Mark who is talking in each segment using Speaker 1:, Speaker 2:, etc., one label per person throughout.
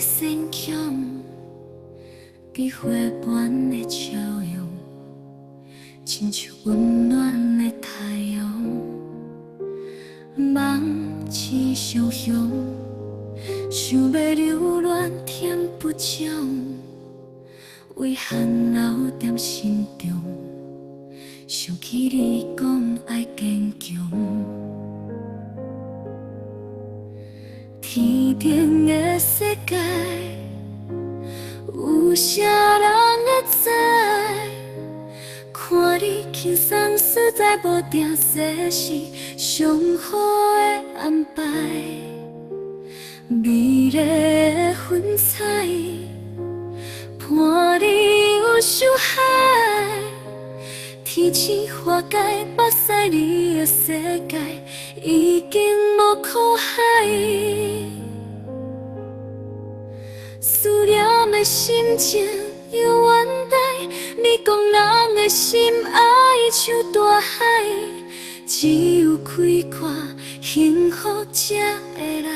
Speaker 1: 坚强，比花般的笑容，亲像温暖的太阳。梦似想象，想要留恋天不将，遗憾留在心中。想起你讲爱坚强，天顶的世界，有啥人会知？看你轻松自在，无定世事上好的安排。美丽的云彩，伴你游上海。天星花开，目屎你的世界已经无苦海。思念的心情犹原在，你讲人的心爱像大海，只有开阔幸福才会来。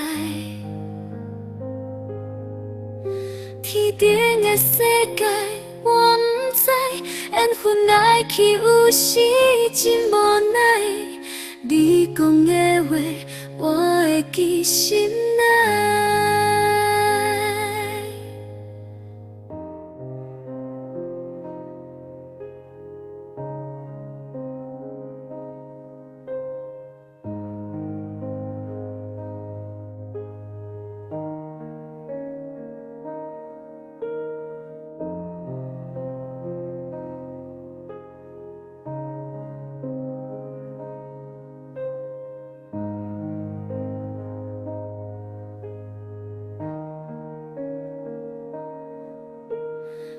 Speaker 1: 天顶的世界，我不知缘分来去有时真无奈。你讲的话，我会记心内。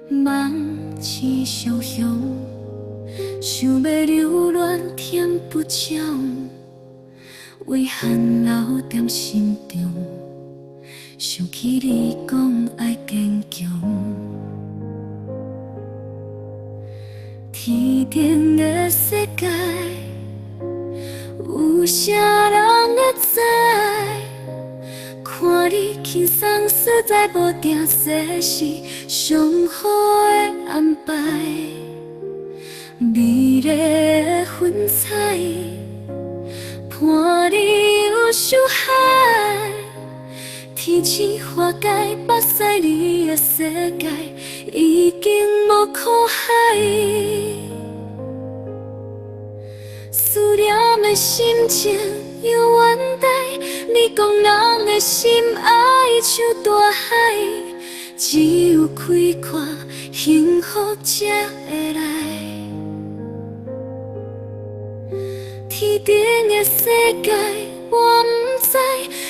Speaker 1: 梦似想象，想要留恋天不将，遗憾留在心中。想起你讲爱坚强，天顶的世界，有啥人会知？看你轻松自在，无定世事上好的安排。美丽的云彩，伴你游上海。天星花开，目屎你的世界已经无苦海。思念的心情犹原在，你讲人的心爱像大海，只有开阔幸福才会来。天顶的世界，我不知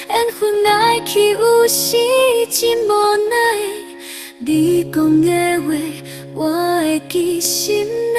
Speaker 1: 缘分来去有时真无奈。你讲的话，我会记心内。